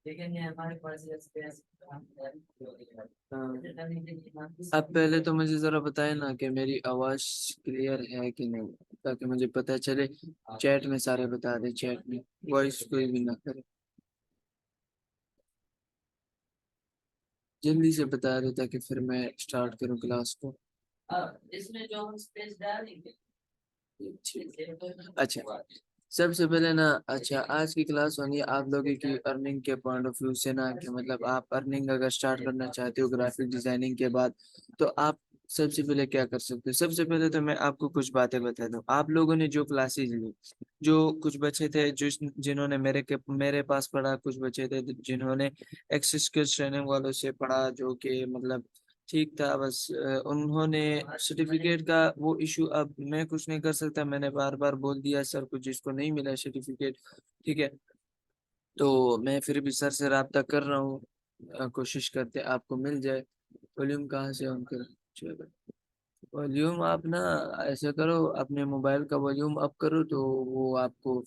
लेकिन ये हमारे पास अब पहले तो मुझे जरा बताए ना कि मेरी आवाज क्लियर है कि नहीं, ताकि मुझे पता चले। चैट में सारे बता दे, चैट में वॉइस कोई भी ना करे, जल्दी से बता दे ताकि फिर मैं स्टार्ट करूं क्लास को। इसमें जो हम स्पेस डालेंगे। अच्छा, सबसे पहले ना, अच्छा आज की क्लास होनी है आप लोगों की अर्निंग के पॉइंट ऑफ व्यू से ना, कि मतलब आप अर्निंग अगर स्टार्ट करना चाहते हो ग्राफिक डिजाइनिंग के बाद, तो आप सबसे पहले क्या कर सकते हो। सबसे पहले तो मैं आपको कुछ बातें बता दूं। आप लोगों ने जो क्लासेस ली, जो कुछ बच्चे थे जो जिन्होंने मेरे पास पढ़ा, कुछ बच्चे थे जिन्होंने एक्सिस स्किल्स ट्रेनिंग वालों से पढ़ा, जो कि मतलब ठीक था। बस उन्होंने सर्टिफिकेट का वो इशू, अब मैं कुछ नहीं कर सकता, मैंने बार बार बोल दिया सर को, जिसको नहीं मिला सर्टिफिकेट, ठीक है, तो मैं फिर भी सर से राब्ता कर रहा हूँ। कोशिश करते आपको मिल जाए। वॉल्यूम कहाँ से ऑन करें। चलो, वॉल्यूम आप ना ऐसा करो, अपने मोबाइल का वॉल्यूम अप करो तो वो आपको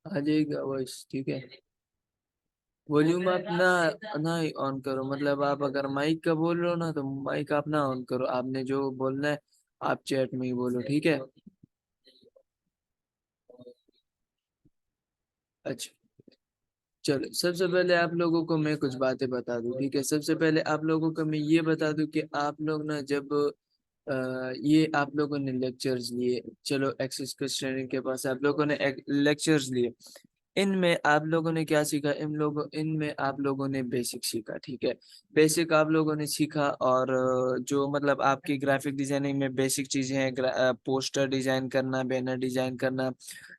आ जाएगा वॉइस, ठीक है। वॉल्यूम आप ना ही ऑन करो, मतलब आप अगर माइक का बोल रहे हो ना तो माइक आप ना ऑन करो, आपने जो बोलना है आप चैट में ही बोलो, ठीक है। अच्छा, चलो सबसे पहले आप लोगों को मैं कुछ बातें बता दूं, ठीक है। सबसे पहले आप लोगों को मैं ये बता दूं कि आप लोग ना जब ये आप लोगों ने लेक्चर्स लिए, चलो एक्सेस ट्रेनिंग के पास आप लोगों ने लेक्चर्स लिए, इनमें आप लोगों ने क्या सीखा, इनमें आप लोगों ने बेसिक सीखा, ठीक है। बेसिक आप लोगों ने सीखा, और जो मतलब आपकी ग्राफिक डिजाइनिंग में बेसिक चीजें हैं, पोस्टर डिजाइन करना, बैनर डिजाइन करना,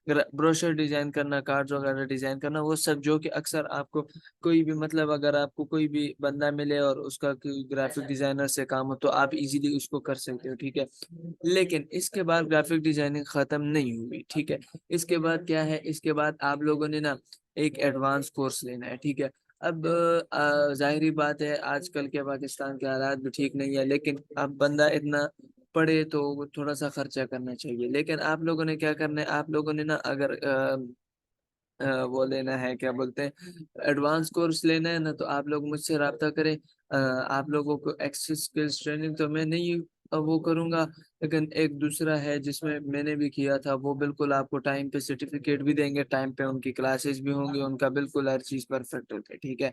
ब्रोशर डिजाइन करना, कार्ड्स वगैरह डिजाइन करना, वो सब जो कि अक्सर आपको कोई भी मतलब अगर आपको कोई भी बंदा मिले और उसका ग्राफिक डिजाइनर से काम हो तो आप इजीली उसको कर सकते हो, ठीक है। लेकिन इसके बाद ग्राफिक डिजाइनिंग खत्म नहीं हुई, ठीक है। इसके बाद क्या है, इसके बाद आप लोगों ने ना एक एडवांस कोर्स लेना है, ठीक है। अब जाहिर बात है आजकल के पाकिस्तान के हालात भी ठीक नहीं है, लेकिन अब बंदा इतना पढ़े तो वो थोड़ा सा खर्चा करना चाहिए। लेकिन आप लोगों ने क्या करना है, आप लोगों ने ना अगर वो लेना है, क्या बोलते हैं, एडवांस कोर्स लेना है ना, तो आप लोग मुझसे रब्ता करें। आप लोगों को एक्सेस स्किल्स ट्रेनिंग तो मैं नहीं वो करूंगा, लेकिन एक दूसरा है जिसमें मैंने भी किया था, वो बिल्कुल आपको टाइम पे सर्टिफिकेट भी देंगे, टाइम पे उनकी क्लासेस भी होंगी, उनका बिल्कुल हर चीज परफेक्ट होता है, ठीक है।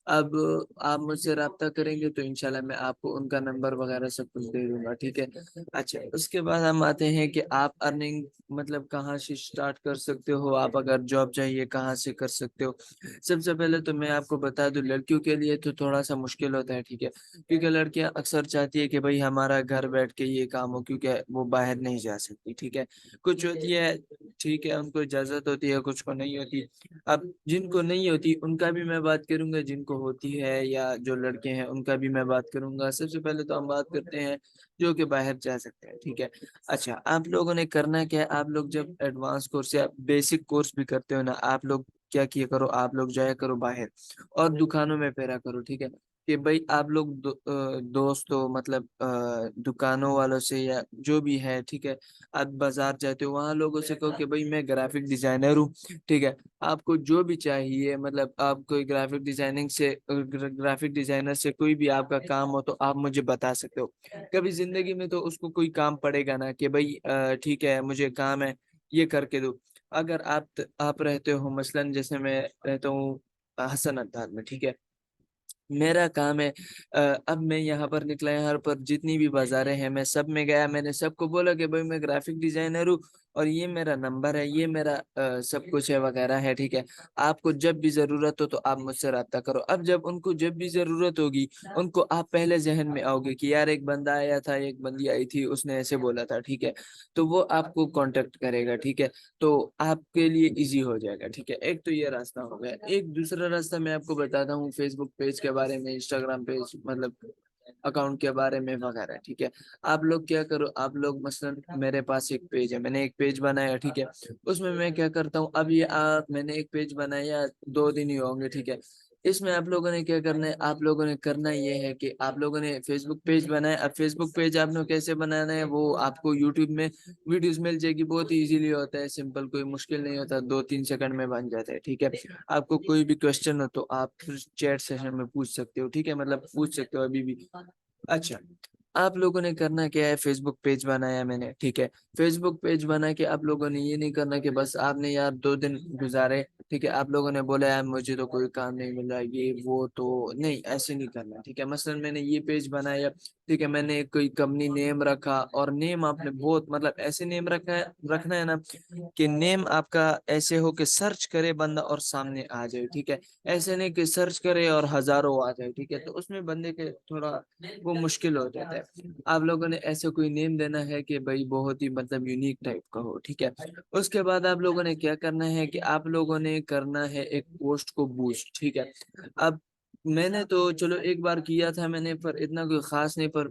अब आप मुझसे रब्ता करेंगे तो इंशाल्लाह मैं आपको उनका नंबर वगैरह सब कुछ दे दूंगा, ठीक है। अच्छा, उसके बाद हम आते हैं कि आप अर्निंग मतलब कहाँ से स्टार्ट कर सकते हो, आप अगर जॉब चाहिए कहाँ से कर सकते हो। सबसे पहले तो मैं आपको बता दूं, लड़कियों के लिए तो थोड़ा सा मुश्किल होता है, ठीक है, क्योंकि लड़कियां अक्सर चाहती है कि भाई हमारा घर बैठ के ये काम हो, क्योंकि वो बाहर नहीं जा सकती, ठीक है। कुछ होती है, ठीक है, उनको इजाजत होती है, कुछ को नहीं होती। अब जिनको नहीं होती उनका भी मैं बात करूंगा, जिनको होती है या जो लड़के हैं उनका भी मैं बात करूंगा। सबसे पहले तो हम बात करते हैं जो कि बाहर जा सकते हैं, ठीक है। अच्छा, आप लोगों ने करना क्या है, आप लोग जब एडवांस कोर्स या बेसिक कोर्स भी करते हो ना, आप लोग क्या किया करो, आप लोग जाया करो बाहर और दुकानों में फेरा करो, ठीक है। कि भाई आप लोग दोस्त हो, मतलब दुकानों वालों से या जो भी है, ठीक है, आप बाजार जाते हो वहां लोगों से कहो कि भाई मैं ग्राफिक डिजाइनर हूँ, ठीक है। आपको जो भी चाहिए, मतलब आप कोई ग्राफिक डिजाइनर से कोई भी आपका काम हो तो आप मुझे बता सकते हो। कभी जिंदगी में तो उसको कोई काम पड़ेगा ना कि भाई ठीक है मुझे काम है ये करके दो। अगर आप रहते हो मसलन, जैसे मैं रहता हूँ हसन अब्दाद में, ठीक है, मेरा काम है अब मैं यहाँ पर निकला, यहाँ पर जितनी भी बाजारें हैं मैं सब में गया, मैंने सबको बोला कि भाई मैं ग्राफिक डिजाइनर हूँ और ये मेरा नंबर है, ये मेरा सब कुछ है वगैरह है, ठीक है। आपको जब भी जरूरत हो तो आप मुझसे रब्ता करो। अब जब उनको जब भी जरूरत होगी, उनको आप पहले जहन में आओगे कि यार एक बंदा आया था, एक बंदी आई थी, उसने ऐसे बोला था, ठीक है, तो वो आपको कांटेक्ट करेगा, ठीक है। तो आपके लिए इजी हो जाएगा, ठीक है। एक तो ये रास्ता हो गया, एक दूसरा रास्ता मैं आपको बताता हूँ फेसबुक पेज के बारे में, इंस्टाग्राम पेज मतलब अकाउंट के बारे में वगैरह, ठीक है। आप लोग क्या करो, आप लोग मसलन मेरे पास एक पेज है, मैंने एक पेज बनाया, ठीक है। उसमें मैं क्या करता हूँ, अब ये आप मैंने एक पेज बनाया 2 दिन ही होंगे, ठीक है। इसमें आप लोगों ने क्या करना है, आप लोगों ने करना ये है कि आप लोगों ने फेसबुक पेज बनाया। अब फेसबुक पेज आपने कैसे बनाना है वो आपको यूट्यूब में वीडियोस मिल जाएगी, बहुत इजीली होता है, सिंपल, कोई मुश्किल नहीं होता, 2-3 सेकंड में बन जाता है, ठीक है। आपको कोई भी क्वेश्चन हो तो आप चैट सेशन में पूछ सकते हो, ठीक है, मतलब पूछ सकते हो अभी भी। अच्छा, आप लोगों ने करना क्या है, फेसबुक पेज बनाया मैंने, ठीक है। फेसबुक पेज बना के आप लोगों ने ये नहीं करना कि बस आपने यार 2 दिन गुजारे, ठीक है, आप लोगों ने बोला यार मुझे तो कोई काम नहीं मिला, ये वो, तो नहीं, ऐसे नहीं करना, ठीक है। मसलन मैंने ये पेज बनाया, ठीक है, मैंने कोई कंपनी नेम रखा, और नेम आपने बहुत मतलब ऐसे नेम रखना है ना कि नेम आपका ऐसे हो कि सर्च करे बंदा और सामने आ जाए, ठीक है। ऐसे नहीं कि सर्च करे और हजारों आ जाए, ठीक है, तो उसमें बंदे के थोड़ा वो मुश्किल हो जाता है। आप लोगों ने ऐसे कोई नेम देना है कि भाई बहुत ही मतलब यूनिक टाइप का हो, ठीक है। उसके बाद आप लोगों ने क्या करना है कि आप लोगों ने करना है एक पोस्ट को बूस्ट, ठीक है। अब मैंने तो चलो एक बार किया था मैंने, पर इतना कोई खास नहीं, पर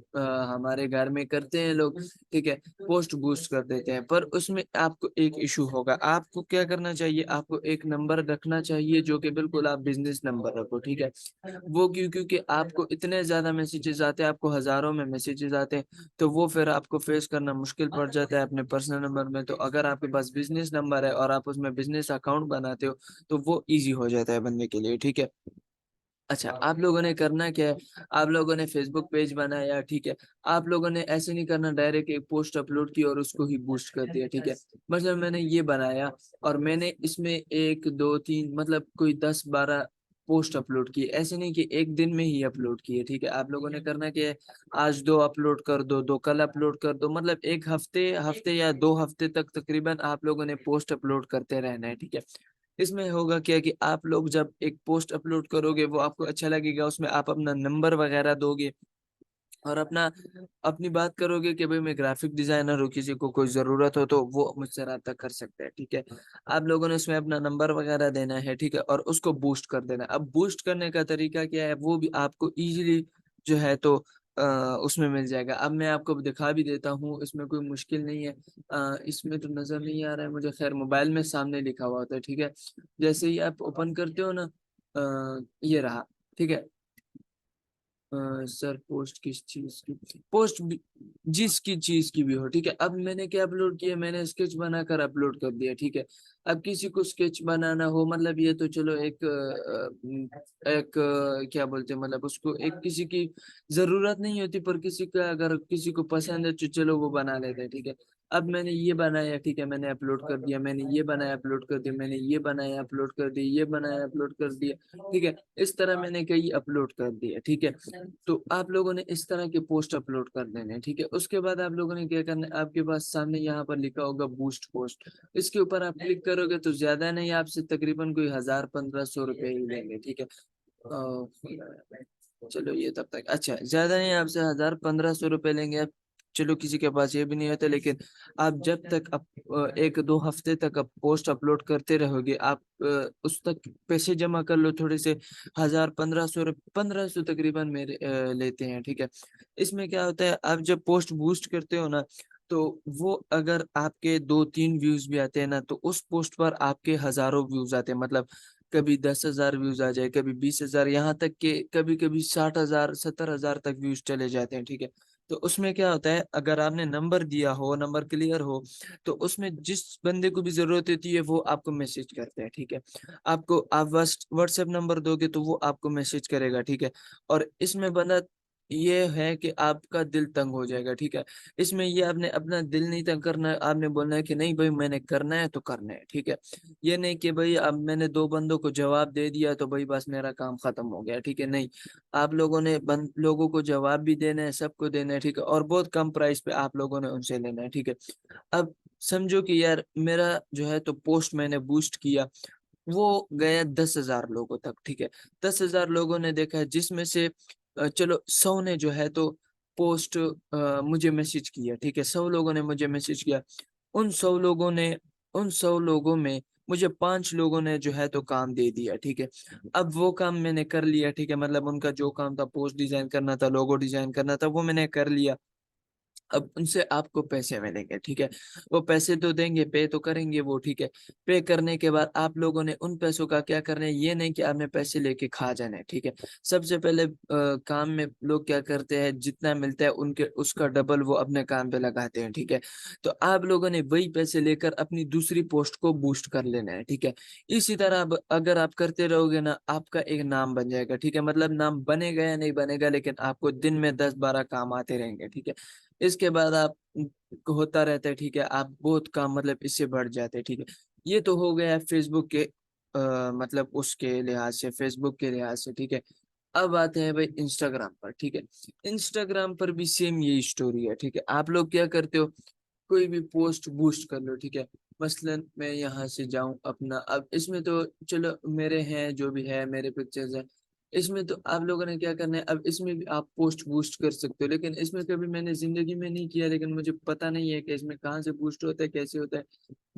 हमारे घर में करते हैं लोग, ठीक है, पोस्ट बूस्ट कर देते हैं। पर उसमें आपको एक इशू होगा, आपको क्या करना चाहिए, आपको एक नंबर रखना चाहिए जो कि बिल्कुल आप बिजनेस नंबर रखो, ठीक है। वो क्योंकि आपको इतने ज्यादा मैसेजेस आते हैं, आपको हजारों में मैसेजेस आते हैं, तो वो फिर आपको फेस करना मुश्किल पड़ जाता है अपने पर्सनल नंबर में। तो अगर आपके पास बिजनेस नंबर है और आप उसमें बिजनेस अकाउंट बनाते हो तो वो इजी हो जाता है बनने के लिए, ठीक है। अच्छा, आप लोगों ने करना क्या है, आप लोगों ने फेसबुक पेज बनाया, ठीक है। आप लोगों ने ऐसे नहीं करना डायरेक्ट एक पोस्ट अपलोड की और उसको ही बूस्ट कर दिया, ठीक है। मतलब मैंने ये बनाया और मैंने इसमें 1 2 3 मतलब कोई 10 12 पोस्ट अपलोड किए, ऐसे नहीं कि एक दिन में ही अपलोड किए, ठीक है। आप लोगों ने करना क्या है, आज 2 अपलोड कर दो, 2 कल अपलोड कर दो, मतलब एक हफ्ते हफ्ते या 2 हफ्ते तक तकरीबन आप लोगों ने पोस्ट अपलोड करते रहना है, ठीक है। इसमें होगा क्या कि आप लोग जब एक पोस्ट अपलोड करोगे वो आपको अच्छा लगेगा, उसमें आप अपना नंबर वगैरह दोगे और अपनी बात करोगे कि भाई मैं ग्राफिक डिजाइनर हूँ, किसी को कोई जरूरत हो तो वो मुझसे राब्ता कर सकता है, ठीक है। आप लोगों ने उसमें अपना नंबर वगैरह देना है, ठीक है, और उसको बूस्ट कर देना है। अब बूस्ट करने का तरीका क्या है वो भी आपको इजीली जो है तो अ, उसमें मिल जाएगा। अब मैं आपको दिखा भी देता हूँ, इसमें कोई मुश्किल नहीं है। इसमें तो नजर नहीं आ रहा है मुझे, खैर मोबाइल में सामने लिखा हुआ होता है, ठीक है। जैसे ही आप ओपन करते हो ना, ये रहा, ठीक है। सर पोस्ट किस चीज की, पोस्ट जिसकी चीज की भी हो, ठीक है। अब मैंने क्या अपलोड किया, मैंने स्केच बनाकर अपलोड कर दिया, ठीक है। अब किसी को स्केच बनाना हो, मतलब ये तो चलो क्या बोलते हैं, मतलब उसको एक किसी की जरूरत नहीं होती, पर किसी का अगर किसी को पसंद है तो चलो वो बना लेते हैं, ठीक है। अब मैंने ये बनाया, ठीक है, मैंने अपलोड कर दिया, मैंने ये बनाया अपलोड कर दिया, मैंने ये बनाया अपलोड कर दिया, ये बनाया अपलोड कर दिया, ठीक है। इस तरह मैंने कई अपलोड कर दिया, ठीक है। तो आप लोगों ने इस तरह के पोस्ट अपलोड कर देने हैं, ठीक है। उसके बाद आप लोगों ने क्या करना है, आपके पास सामने यहाँ पर लिखा होगा बूस्ट पोस्ट, इसके ऊपर आप क्लिक करोगे तो ज्यादा नहीं, आपसे तकरीबन कोई 1000-1500 रुपए ही लेंगे, ठीक है। चलो ये तब तक अच्छा, ज्यादा नहीं, आपसे 1000-1500 रुपए लेंगे आप। चलो किसी के पास ये भी नहीं होता, लेकिन आप जब तक 1-2 हफ्ते तक आप पोस्ट अपलोड करते रहोगे, आप उस तक पैसे जमा कर लो थोड़े से, 1000-1500 तकरीबन मेरे लेते हैं, ठीक है। इसमें क्या होता है, आप जब पोस्ट बूस्ट करते हो ना, तो वो अगर आपके 2-3 व्यूज भी आते हैं ना, तो उस पोस्ट पर आपके हजारों व्यूज आते हैं, मतलब कभी 10,000 व्यूज आ जाए, कभी 20,000, यहाँ तक के कभी कभी 60,000 70,000 तक व्यूज चले जाते हैं, ठीक है। तो उसमें क्या होता है, अगर आपने नंबर दिया हो, नंबर क्लियर हो, तो उसमें जिस बंदे को भी जरूरत होती है वो आपको मैसेज करते हैं, ठीक है। आपको आप व्हाट्सएप नंबर दोगे तो वो आपको मैसेज करेगा, ठीक है। और इसमें बंदा ये है कि आपका दिल तंग हो जाएगा, ठीक है। इसमें ये आपने अपना दिल नहीं तंग करना है, आपने बोलना है कि नहीं भाई मैंने करना है तो करना है, ठीक है। ये नहीं कि भाई अब मैंने 2 बंदों को जवाब दे दिया तो भाई बस मेरा काम खत्म हो गया, ठीक है, नहीं। आप लोगों ने लोगों को जवाब भी देना है, सबको देना है, ठीक है, और बहुत कम प्राइस पे आप लोगों ने उनसे लेना है, ठीक है। अब समझो कि यार मेरा जो है तो पोस्ट मैंने बूस्ट किया, वो गया 10,000 लोगों तक, ठीक है। 10,000 लोगों ने देखा है, जिसमें से चलो 100 ने जो है तो पोस्ट मुझे मैसेज किया, ठीक है, 100 लोगों ने मुझे मैसेज किया। उन 100 लोगों ने उन 100 लोगों में मुझे 5 लोगों ने जो है तो काम दे दिया, ठीक है। अब वो काम मैंने कर लिया, ठीक है, मतलब उनका जो काम था, पोस्ट डिजाइन करना था, लोगो डिजाइन करना था, वो मैंने कर लिया। अब उनसे आपको पैसे मिलेंगे, ठीक है। वो पैसे तो देंगे, पे तो करेंगे वो, ठीक है। पे करने के बाद आप लोगों ने उन पैसों का क्या करना है, ये नहीं कि आपने पैसे लेके खा जाना है, ठीक है। सबसे पहले काम में लोग क्या करते हैं, जितना मिलता है उनके उसका डबल वो अपने काम पे लगाते हैं, ठीक है। तो आप लोगों ने वही पैसे लेकर अपनी दूसरी पोस्ट को बूस्ट कर लेना है, ठीक है। इसी तरह अब अगर आप करते रहोगे ना, आपका एक नाम बन जाएगा, ठीक है। मतलब नाम बनेगा या नहीं बनेगा, लेकिन आपको दिन में 10-12 काम आते रहेंगे, ठीक है। इसके बाद आप होता रहता है, ठीक है। आप बहुत काम मतलब इससे बढ़ जाते हैं, ठीक है। ये तो हो गया फेसबुक के मतलब उसके लिहाज से, फेसबुक के लिहाज से, ठीक है। अब आते हैं भाई इंस्टाग्राम पर, ठीक है। इंस्टाग्राम पर भी सेम यही स्टोरी है, ठीक है। आप लोग क्या करते हो, कोई भी पोस्ट बूस्ट कर लो, ठीक है। मसलन मैं यहाँ से जाऊं अपना, अब इसमें तो चलो मेरे हैं जो भी है, मेरे पिक्चर्स हैं, इसमें तो आप लोगों ने क्या करना है, अब इसमें भी आप पोस्ट बूस्ट कर सकते हो, लेकिन इसमें कभी मैंने जिंदगी में नहीं किया, लेकिन मुझे पता नहीं है कि इसमें कहाँ से बूस्ट होता है, कैसे होता है,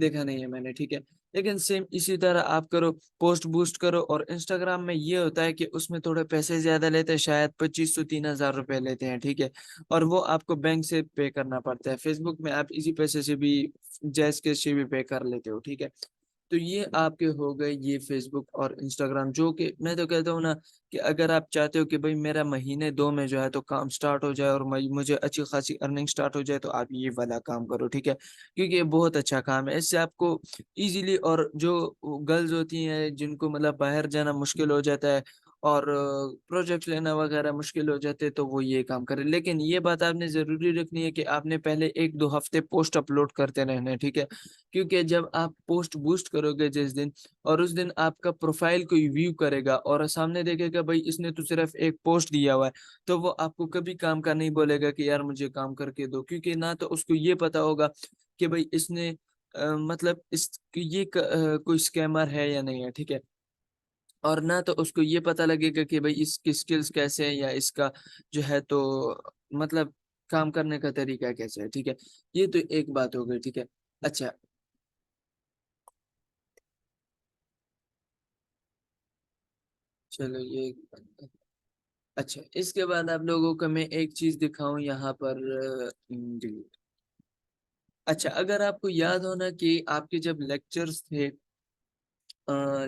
देखा नहीं है मैंने, ठीक है। लेकिन सेम इसी तरह आप करो, पोस्ट बूस्ट करो। और इंस्टाग्राम में ये होता है कि उसमें थोड़े पैसे ज्यादा लेते हैं, शायद 2500-3000 रुपए लेते हैं, ठीक है। और वो आपको बैंक से पे करना पड़ता है। फेसबुक में आप इसी पैसे से भी जैस के से भी पे कर लेते हो, ठीक है। तो ये आपके हो गए ये फेसबुक और इंस्टाग्राम, जो कि मैं तो कहता हूँ ना कि अगर आप चाहते हो कि भाई मेरा महीने 2 में जो है तो काम स्टार्ट हो जाए और मुझे अच्छी खासी अर्निंग स्टार्ट हो जाए, तो आप ये वाला काम करो, ठीक है। क्योंकि ये बहुत अच्छा काम है, इससे आपको इजीली, और जो गर्ल्स होती हैं जिनको मतलब बाहर जाना मुश्किल हो जाता है और प्रोजेक्ट लेना वगैरह मुश्किल हो जाते हैं, तो वो ये काम करें। लेकिन ये बात आपने जरूरी रखनी है कि आपने पहले 1-2 हफ्ते पोस्ट अपलोड करते रहना है, ठीक है। क्योंकि जब आप पोस्ट बूस्ट करोगे जिस दिन, और उस दिन आपका प्रोफाइल कोई व्यू करेगा और सामने देखेगा भाई इसने तो सिर्फ एक पोस्ट दिया हुआ है, तो वो आपको कभी काम का नहीं बोलेगा कि यार मुझे काम करके दो, क्योंकि ना तो उसको ये पता होगा कि भाई इसने मतलब इस ये कोई स्कैमर है या नहीं है, ठीक है। और ना तो उसको ये पता लगेगा कि भाई इसकी स्किल्स कैसे हैं, या इसका जो है तो मतलब काम करने का तरीका कैसे है, ठीक है। ये तो एक बात हो गई, ठीक है। अच्छा, चलो ये एक बात है। अच्छा, इसके बाद आप लोगों को मैं एक चीज दिखाऊं यहाँ पर delete। अच्छा, अगर आपको याद हो ना कि आपके जब लेक्चर्स थे,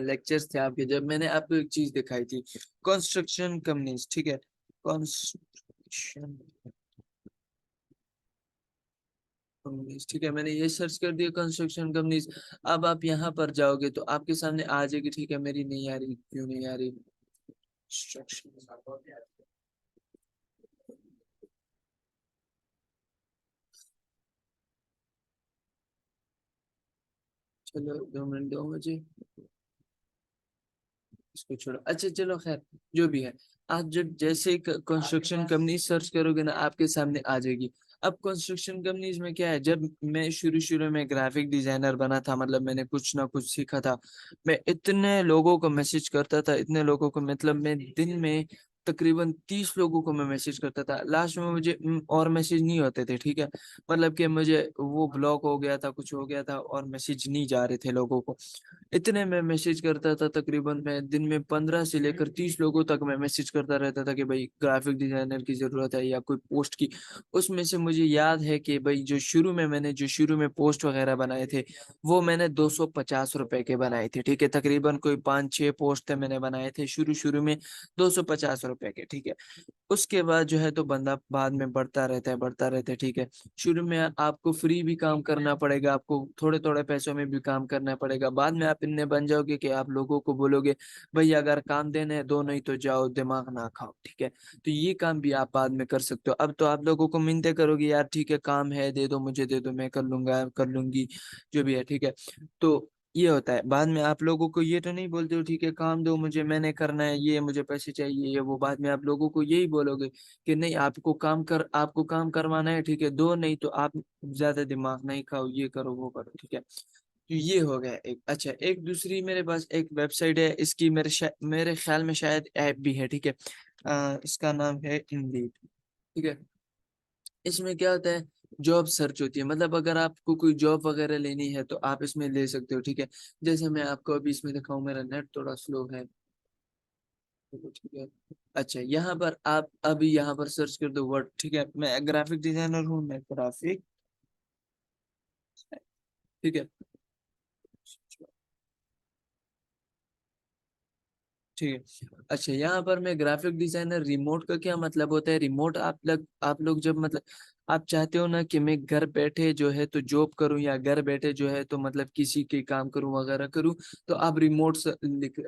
लेक्चर्स थे आपके, जब मैंने आपको एक चीज दिखाई थी, कंस्ट्रक्शन कंपनीज, ठीक है। कंस्ट्रक्शन कंपनीज, ठीक है। मैंने ये सर्च कर दिया कंस्ट्रक्शन कंपनीज। अब आप यहाँ पर जाओगे तो आपके सामने आ जाएगी, ठीक है। मेरी नहीं आ रही, क्यों नहीं आ रही? कंस्ट्रक्शन, चलो 2 मिनट दो मुझे, इसको छोड़ो। अच्छा चलो खैर, जो भी है। आप जब जैसे कंस्ट्रक्शन कंपनी सर्च करोगे ना, आपके सामने आ जाएगी। अब कंस्ट्रक्शन कंपनीज में क्या है, जब मैं शुरू शुरू में ग्राफिक डिजाइनर बना था, मतलब मैंने कुछ ना कुछ सीखा था, मैं इतने लोगों को मैसेज करता था, इतने लोगों को, मतलब मैं दिन में तकरीबन 30 लोगों को मैं मैसेज करता था। लास्ट में मुझे और मैसेज नहीं होते थे, ठीक है। मतलब कि मुझे वो ब्लॉक हो गया था, कुछ हो गया था, और मैसेज नहीं जा रहे थे लोगों को। इतने मैं मैसेज करता था, तकरीबन मैं दिन में 15 से लेकर 30 लोगों तक मैं मैसेज करता रहता था कि भाई ग्राफिक डिजाइनर की जरूरत है या कोई पोस्ट की। उसमें से मुझे याद है कि भाई जो शुरू में पोस्ट वगैरह बनाए थे, वो मैंने 250 रुपए के बनाए थे, ठीक है। तकरीबन कोई 5-6 पोस्ट थे मैंने बनाए थे शुरू शुरू में, 250 रुपए के, ठीक है। उसके बाद जो है तो बंदा बाद में बढ़ता रहता है, बढ़ता रहता है, ठीक है। शुरू में आपको फ्री भी काम करना पड़ेगा, आपको थोड़े थोड़े पैसों में भी काम करना पड़ेगा। बाद में आप इतने बन जाओगे कि आप लोगों को बोलोगे भाई अगर काम देने हैं दो, नहीं तो जाओ दिमाग ना खाओ, ठीक है। तो ये काम भी आप बाद में कर सकते हो। अब तो आप लोगों को मिन्नतें करोगे, यार ठीक है काम है, दे दो मुझे, दे दो, मैं कर लूंगा, कर लूंगी, जो भी है, ठीक है। तो ये होता है, बाद में आप लोगों को ये तो नहीं बोलते हो ठीक है काम दो मुझे, मैंने करना है, ये मुझे पैसे चाहिए, ये वो। बाद में आप लोगों को यही बोलोगे कि नहीं, आपको काम करवाना है, ठीक है, दो, नहीं तो आप ज्यादा दिमाग नहीं खाओ, ये करो वो करो, ठीक है। तो ये हो गया एक। अच्छा, एक दूसरी मेरे पास एक वेबसाइट है, इसकी मेरे ख्याल में शायद ऐप भी है, ठीक है। इसका नाम है इंडीड, ठीक है। इसमें क्या होता है, जॉब सर्च होती है, मतलब अगर आपको कोई जॉब वगैरह लेनी है तो आप इसमें ले सकते हो, ठीक है। जैसे मैं आपको अभी इसमें दिखाऊं, मेरा नेट थोड़ा स्लो है। ठीक है। अच्छा, यहाँ पर आप अभी यहाँ पर सर्च कर दो वर्ड, ठीक है। मैं ग्राफिक डिजाइनर हूँ, मैं ग्राफिक, ठीक है, ठीक है। अच्छा, यहाँ पर मैं ग्राफिक डिजाइनर, रिमोट का क्या मतलब होता है? रिमोट आप लोग जब मतलब आप चाहते हो ना कि मैं घर बैठे जो है तो जॉब करूं, या घर बैठे जो है तो मतलब किसी के काम करूं वगैरह करूं, तो आप रिमोट से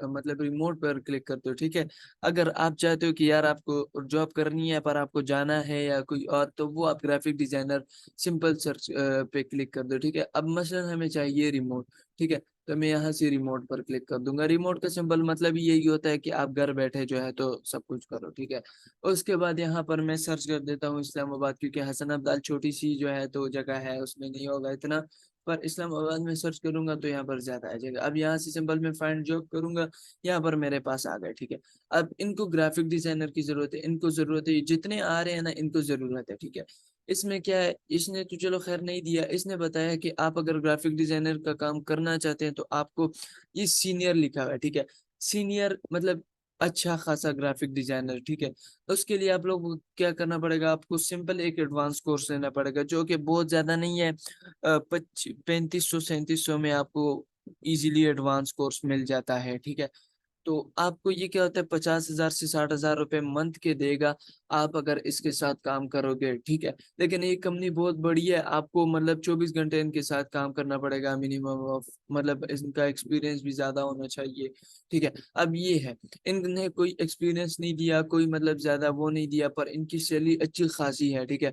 मतलब रिमोट पर क्लिक करते हो, ठीक है। अगर आप चाहते हो कि यार आपको जॉब करनी है पर आपको जाना है या कोई और, तो वो आप ग्राफिक डिजाइनर सिंपल सर्च पे क्लिक कर दो, ठीक है। अब मसलन हमें चाहिए रिमोट, ठीक है। तो मैं यहाँ से रिमोट पर क्लिक कर दूंगा। रिमोट का सिंपल मतलब ही यही होता है कि आप घर बैठे जो है तो सब कुछ करो, ठीक है। उसके बाद यहाँ पर मैं सर्च कर देता हूँ इस्लामाबाद, क्योंकि हसन अब्दाल छोटी सी जो है तो जगह है, उसमें नहीं होगा इतना। पर इस्लामाबाद में सर्च करूंगा तो यहाँ पर ज्यादा आ जाएगा। अब यहाँ से सिंपल मैं फाइंड जॉब करूंगा, यहाँ पर मेरे पास आ गए, ठीक है। अब इनको ग्राफिक डिजाइनर की जरूरत है, इनको जरूरत है, जितने आ रहे हैं ना इनको जरूरत है, ठीक है। इसमें क्या है, इसने तो चलो खैर नहीं दिया, इसने बताया कि आप अगर ग्राफिक डिजाइनर का काम करना चाहते हैं तो आपको ये सीनियर लिखा हुआ है, ठीक है। सीनियर मतलब अच्छा खासा ग्राफिक डिजाइनर, ठीक है। उसके लिए आप लोग को क्या करना पड़ेगा, आपको सिंपल एक एडवांस कोर्स लेना पड़ेगा, जो कि बहुत ज्यादा नहीं है। 3500 3700 में आपको इजीली एडवांस कोर्स मिल जाता है, ठीक है। तो आपको ये क्या होता है, 50,000 से 60,000 रुपए मंथ के देगा, आप अगर इसके साथ काम करोगे, ठीक है। लेकिन ये कंपनी बहुत बड़ी है, आपको मतलब 24 घंटे इनके साथ काम करना पड़ेगा मिनिमम ऑफ, मतलब इनका एक्सपीरियंस भी ज्यादा होना चाहिए, ठीक है। अब ये है, इनने कोई एक्सपीरियंस नहीं दिया, कोई मतलब ज्यादा वो नहीं दिया, पर इनकी सैलरी अच्छी खासी है, ठीक है।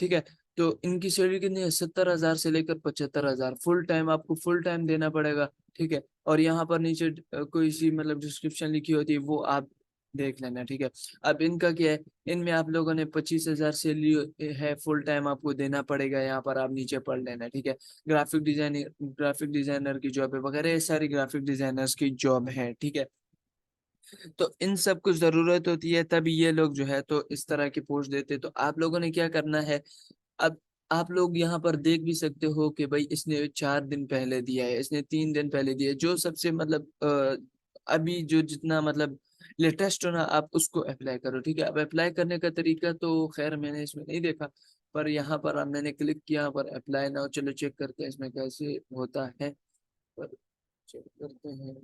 ठीक है। तो इनकी सैलरी कितनी है, 70,000 से लेकर 75,000, फुल टाइम, आपको फुल टाइम देना पड़ेगा, ठीक है। और यहाँ पर नीचे कोई सी मतलब डिस्क्रिप्शन लिखी होती है, वो आप देख लेना, ठीक है। अब इनका क्या है, इनमें आप लोगों ने 25,000 सैलरी है, फुल टाइम आपको देना पड़ेगा, यहाँ पर आप नीचे पढ़ लेना, ठीक है। ग्राफिक डिजाइनर की जॉब है वगैरह, ये सारी ग्राफिक डिजाइनर्स की जॉब है, ठीक है। तो इन सब को जरूरत होती है, तभी ये लोग जो है तो इस तरह की पोस्ट देते, तो आप लोगों ने क्या करना है। अब आप लोग यहाँ पर देख भी सकते हो कि भाई इसने 4 दिन पहले दिया है, इसने 3 दिन पहले दिया है, जो सबसे मतलब अभी जो जितना मतलब लेटेस्ट हो ना, आप उसको अप्लाई करो, ठीक है। अब अप्लाई करने का तरीका तो खैर मैंने इसमें नहीं देखा, पर यहाँ पर अब मैंने क्लिक किया, पर अप्लाई ना, चलो चेक करते हैं इसमें कैसे होता है, पर चेक करते हैं।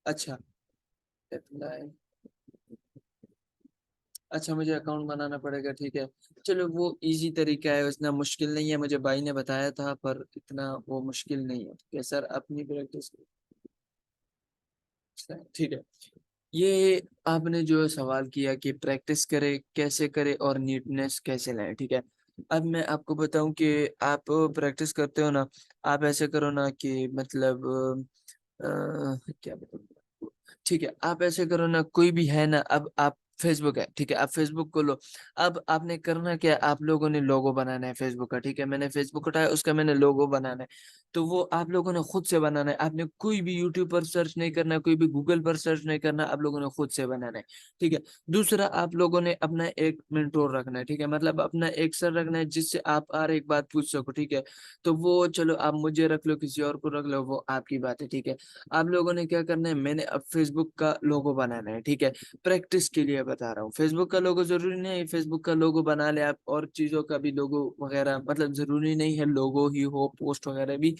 अच्छा, अप्लाई, अच्छा मुझे अकाउंट बनाना पड़ेगा, ठीक है। चलो वो इजी तरीका है, इतना मुश्किल नहीं है, मुझे भाई ने बताया था, पर इतना वो मुश्किल नहीं है, ठीक है सर, अपनी प्रैक्टिस, ठीक है। ये आपने जो सवाल किया कि प्रैक्टिस करे कैसे करे और नीटनेस कैसे लाए, ठीक है। अब मैं आपको बताऊं कि आप प्रैक्टिस करते हो ना, आप ऐसे करो ना कि मतलब क्या बताऊं, ठीक है। आप ऐसे करो ना, कोई भी है ना, अब आप फेसबुक है, ठीक है, आप फेसबुक को लो। अब आपने करना क्या है, आप लोगों ने लोगो बनाना है फेसबुक का, ठीक है। मैंने फेसबुक उठाया, उसका मैंने लोगो बनाना है, तो वो आप लोगों ने खुद से बनाना है। आपने कोई भी यूट्यूब पर सर्च नहीं करना, कोई भी गूगल पर सर्च नहीं करना, आप लोगों ने खुद से बनाना है, ठीक है। दूसरा, आप लोगों ने अपना एक मेंटोर रखना है, ठीक है, मतलब अपना एक सर रखना है जिससे आप हर एक बात पूछ सको, ठीक है। तो वो चलो आप मुझे रख लो, किसी और को रख लो, वो आपकी बात है, ठीक है। आप लोगों ने क्या करना है, मैंने अब फेसबुक का लोगो बनाना है, ठीक है। प्रैक्टिस के लिए बता रहा हूँ, फेसबुक का लोगो जरूरी नहीं है, फेसबुक का लोगो बना ले आप, और चीजों का भी लोगो वगैरह मतलब जरूरी नहीं है लोगो ही हो, पोस्ट वगैरह भी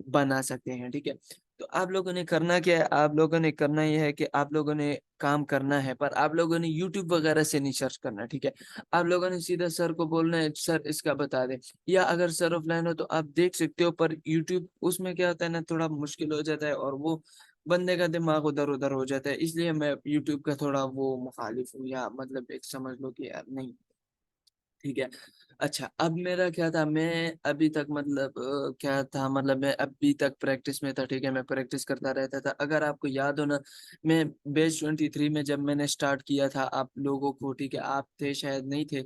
बना सकते हैं, ठीक है। तो आप लोगों ने करना क्या है, आप लोगों ने करना यह है कि आप लोगों ने काम करना है, पर आप लोगों ने यूट्यूब वगैरह से नहीं सर्च करना, ठीक है। आप लोगों ने सीधा सर को बोलना है, सर इसका बता दे, या अगर सर ऑफलाइन हो तो आप देख सकते हो, पर यूट्यूब उसमें क्या होता है ना, थोड़ा मुश्किल हो जाता है, और वो बंदे का दिमाग उधर उधर हो जाता है, इसलिए मैं यूट्यूब का थोड़ा वो मुखालिफ हूँ, या मतलब एक समझ लो कि यार नहीं, ठीक है। अच्छा, अब मेरा क्या था, मैं अभी तक मतलब क्या था, मतलब मैं अभी तक प्रैक्टिस में था, ठीक है, मैं प्रैक्टिस करता रहता था। अगर आपको याद हो ना, मैं बैच 23 में जब मैंने स्टार्ट किया था आप लोगों को, ठीक है, आप थे शायद नहीं थे,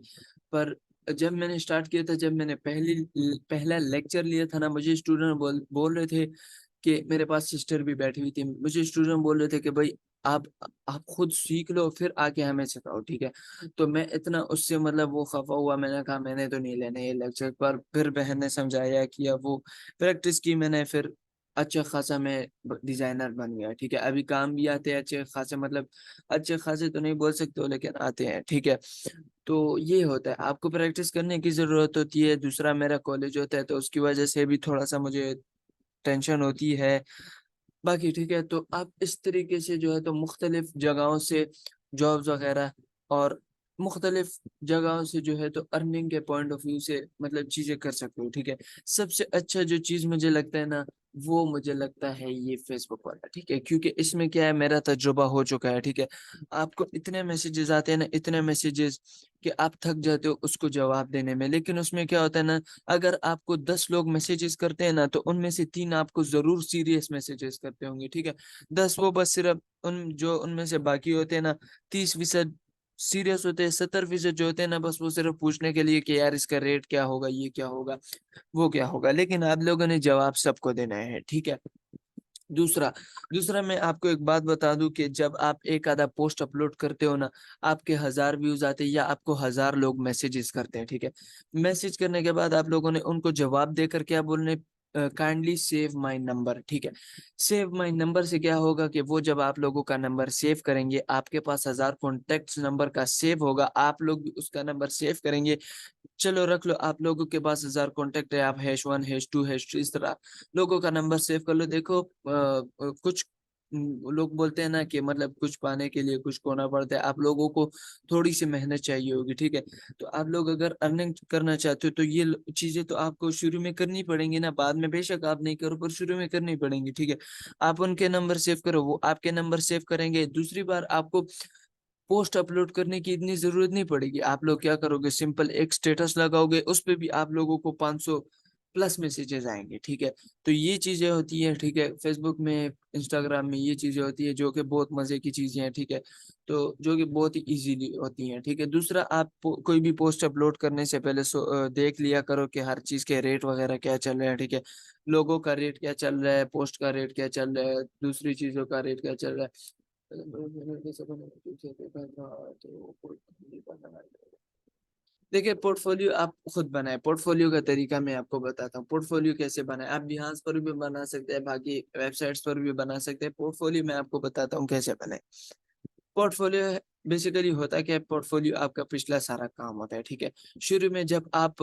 पर जब मैंने स्टार्ट किया था, जब मैंने पहला लेक्चर लिया था ना, मुझे स्टूडेंट बोल रहे थे कि मेरे पास सिस्टर भी बैठी हुई थी, मुझे स्टूडेंट बोल रहे थे कि भाई आप आप खुद सीख लो फिर आके हमें सिखाओ, ठीक है। तो मैं इतना उससे मतलब वो खफा हुआ, मैंने कहा मैंने तो नहीं लेने ये लेक्चर, पर फिर बहन ने समझाया कि अब वो प्रैक्टिस की मैंने, फिर अच्छा खासा मैं डिजाइनर बन गया, ठीक है। अभी काम भी आते हैं अच्छे खासे, मतलब अच्छे खासे तो नहीं बोल सकते हो लेकिन आते हैं, ठीक है। तो ये होता है, आपको प्रैक्टिस करने की जरूरत होती है। दूसरा मेरा कॉलेज होता है तो उसकी वजह से भी थोड़ा सा मुझे टेंशन होती है। बाकी ठीक है, तो आप इस तरीके से जो है तो मुख्तलिफ जगहों से जॉब्स वगैरह और मुख्तलिफ जगहों से जो है तो अर्निंग के पॉइंट ऑफ व्यू से मतलब चीजें कर सकते हो, ठीक है। सबसे अच्छा जो चीज मुझे लगता है ना, वो मुझे लगता है ये फेसबुक वाला, ठीक है। क्योंकि इसमें क्या है, मेरा तजुर्बा हो चुका है, ठीक है। आपको इतने मैसेजेस आते हैं ना, इतने मैसेजेस कि आप थक जाते हो उसको जवाब देने में। लेकिन उसमें क्या होता है ना, अगर आपको 10 लोग मैसेजेस करते हैं ना, तो उनमें से 3 आपको जरूर सीरियस मैसेजेस करते होंगे, ठीक है। 10 वो बस सिर्फ उन जो उनमें से बाकी होते हैं ना, 30% सीरियस होते हैं, 70% जो होते हैं ना, बस वो सिर्फ पूछने के लिए कि यार इसका रेट क्या होगा, ये क्या होगा, वो क्या होगा। लेकिन आप लोगों ने जवाब सबको देना है, ठीक है। दूसरा दूसरा मैं आपको एक बात बता दूं कि जब आप एक आधा पोस्ट अपलोड करते हो ना, आपके 1000 व्यूज आते हैं या आपको 1000 लोग मैसेजेस करते हैं, ठीक है। मैसेज करने के बाद आप लोगों ने उनको जवाब देकर क्या बोलने, काइंडली सेव माय नंबर, ठीक है। सेव माय नंबर से क्या होगा कि वो जब आप लोगों का नंबर सेव करेंगे, आपके पास 1000 कॉन्टेक्ट नंबर का सेव होगा, आप लोग भी उसका नंबर सेव करेंगे। चलो रख लो, आप लोगों के पास 1000 कॉन्टेक्ट है, आप #1 #2 #3 इस तरह लोगों का नंबर सेव कर लो। देखो कुछ लोग बोलते हैं ना कि मतलब कुछ पाने के लिए कुछ खोना पड़ता है, आप लोगों को थोड़ी सी मेहनत चाहिए होगी, ठीक है। तो आप लोग अगर अर्निंग करना चाहते हो तो ये चीजें तो आपको शुरू में करनी पड़ेंगी ना, बाद में बेशक आप नहीं करो पर शुरू में करनी पड़ेंगी, ठीक है। आप उनके नंबर सेव करो, वो आपके नंबर सेव करेंगे। दूसरी बार आपको पोस्ट अपलोड करने की इतनी जरूरत नहीं पड़ेगी। आप लोग क्या करोगे, सिंपल एक स्टेटस लगाओगे, उस पे भी आप लोगों को 500 प्लस मैसेजेस आएंगे, ठीक है। तो ये चीजें होती है, ठीक है। फेसबुक में, इंस्टाग्राम में ये चीजें होती है जो कि बहुत मजे की चीजें हैं, ठीक है। तो जो कि बहुत ही इजीली होती हैं, ठीक है। दूसरा, आप कोई भी पोस्ट अपलोड करने से पहले देख लिया करो कि हर चीज के रेट वगैरह क्या चल रहे हैं, ठीक है। लोगों का रेट क्या चल रहा है, पोस्ट का रेट क्या चल रहा है, दूसरी चीजों का रेट क्या चल रहा है। देखिए, पोर्टफोलियो आप खुद बनाए। पोर्टफोलियो का तरीका मैं आपको बताता हूँ। पोर्टफोलियो कैसे बनाए, आप बिहार पर भी बना सकते हैं, बाकी वेबसाइट्स पर भी बना सकते हैं। पोर्टफोलियो मैं आपको बताता हूँ कैसे बनाए। पोर्टफोलियो बेसिकली होता है क्या, पोर्टफोलियो आपका पिछला सारा काम होता है, ठीक है। शुरू में जब आप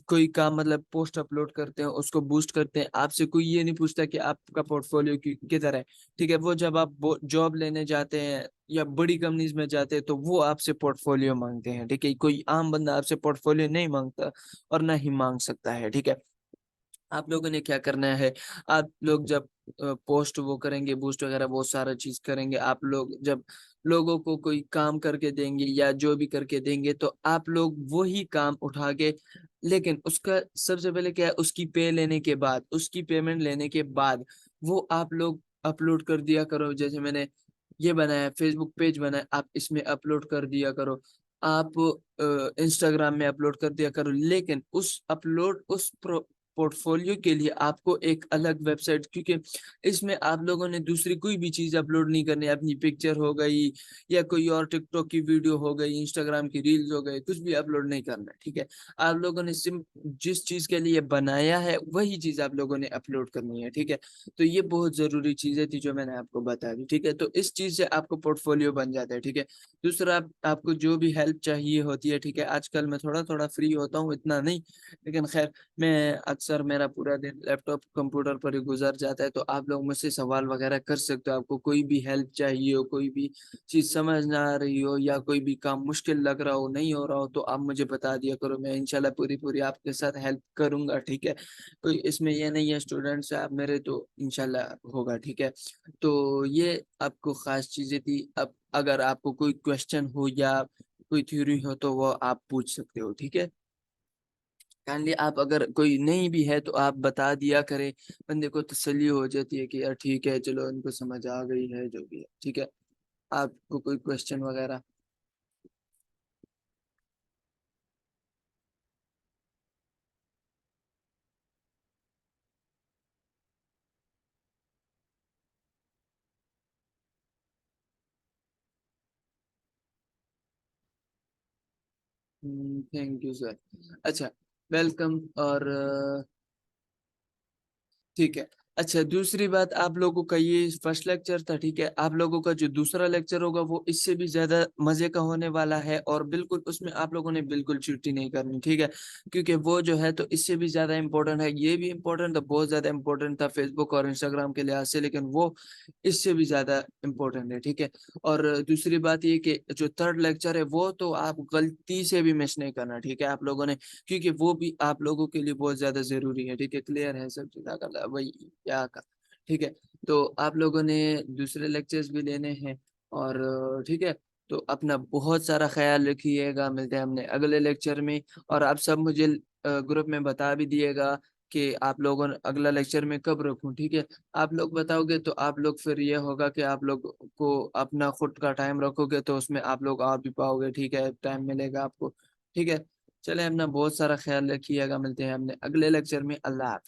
कोई काम मतलब पोस्ट अपलोड करते हैं, उसको बूस्ट करते हैं, आपसे कोई ये नहीं पूछता कि आपका पोर्टफोलियो किधर है, ठीक है। वो जब आप जॉब लेने जाते हैं या बड़ी कंपनीज में जाते हैं तो वो आपसे पोर्टफोलियो मांगते हैं, ठीक है। कोई आम बंदा आपसे पोर्टफोलियो नहीं मांगता और ना ही मांग सकता है, ठीक है। आप लोगों ने क्या करना है, आप लोग जब पोस्ट वो करेंगे, बूस्ट वगैरह बहुत सारा चीज करेंगे, आप लोग जब लोगों को कोई काम करके देंगे या जो भी करके देंगे, तो आप लोग वही काम उठा के, लेकिन उसका सबसे पहले क्या है, उसकी पे लेने के बाद, उसकी पेमेंट लेने के बाद वो आप लोग अपलोड कर दिया करो। जैसे मैंने ये बनाया, फेसबुक पेज बनाया, आप इसमें अपलोड कर दिया करो। आप इंस्टाग्राम में अपलोड कर दिया करो। लेकिन उस पोर्टफोलियो के लिए आपको एक अलग वेबसाइट, क्योंकि इसमें आप लोगों ने दूसरी कोई भी चीज अपलोड नहीं करनी है। अपनी पिक्चर हो गई या कोई और टिकटॉक की वीडियो हो गई, इंस्टाग्राम की रील्स हो गई, कुछ भी अपलोड नहीं करना है, ठीक है। आप लोगों ने सिम जिस चीज के लिए बनाया है वही चीज आप लोगों ने अपलोड करनी है, ठीक है। तो ये बहुत जरूरी चीजें थी जो मैंने आपको बता दी, ठीक है। तो इस चीज से आपको पोर्टफोलियो बन जाता है, ठीक है। दूसरा, आपको जो भी हेल्प चाहिए होती है, ठीक है। आजकल मैं थोड़ा थोड़ा फ्री होता हूँ, इतना नहीं, लेकिन खैर मैं अक्सर मेरा पूरा दिन लैपटॉप कंप्यूटर पर ही गुजर जाता है। तो आप लोग मुझसे सवाल वगैरह कर सकते हो। आपको कोई भी हेल्प चाहिए हो, कोई भी चीज समझ ना आ रही हो या कोई भी काम मुश्किल लग रहा हो, नहीं हो रहा हो, तो आप मुझे बता दिया करो। मैं इंशाल्लाह पूरी पूरी आपके साथ हेल्प करूंगा, ठीक है। कोई इसमें ये नहीं है स्टूडेंट्स आप मेरे, तो इंशाल्लाह होगा, ठीक है। तो ये आपको खास चीजें थी। अब अगर आपको कोई क्वेश्चन हो या कोई थ्योरी हो तो वो आप पूछ सकते हो, ठीक है। काइंडली आप अगर कोई नहीं भी है तो आप बता दिया करें, बंदे को तसल्ली हो जाती है कि यार ठीक है, चलो इनको समझ आ गई है जो भी है, ठीक है। आपको कोई क्वेश्चन वगैरह? Thank you sir. अच्छा, वेलकम। और ठीक है। अच्छा, दूसरी बात, आप लोगों का ये फर्स्ट लेक्चर था, ठीक है? आप लोगों का जो दूसरा लेक्चर होगा वो इससे भी ज़्यादा मज़े का होने वाला है, और बिल्कुल उसमें आप लोगों ने बिल्कुल छुट्टी नहीं करनी, ठीक है? क्योंकि वो जो है तो इससे भी ज़्यादा इम्पोर्टेंट है, ये भी इम्पोर्टेंट था, बहुत ज़्यादा इम्पोर्टेंट था फेसबुक और इंस्टाग्राम के लिहाज़ से, लेकिन वो इससे भी ज़्यादा इम्पोर्टेंट है, ठीक है? और दूसरी बात ये कि जो थर्ड लेक्चर है वो तो आप गलती से भी मिस नहीं करना, ठीक है? आप लोगों ने, क्योंकि वो भी आप लोगों के लिए बहुत ज़्यादा ज़रूरी है, ठीक है? क्लियर है सब चीज़? अगर वही क्या का, ठीक है? तो आप लोगों ने दूसरे लेक्चर्स भी लेने हैं, और ठीक है? तो अपना बहुत सारा ख़्याल रखिएगा, मिलते हैं हमने अगले लेक्चर में, और आप सब मुझे ग्रुप में बता भी दिएगा कि आप लोगों ने अगला लेक्चर में कब रखूँ, ठीक है? आप लोग बताओगे तो आप लोग फिर ये होगा कि आप लोग को अपना खुद का टाइम रखोगे तो उसमें आप लोग आ भी पाओगे, ठीक है? टाइम मिलेगा आपको, ठीक है? चलें, अपना बहुत सारा ख़्याल रखिएगा, मिलते हैं अपने अगले लेक्चर में। अल्लाह हाफ़िज़।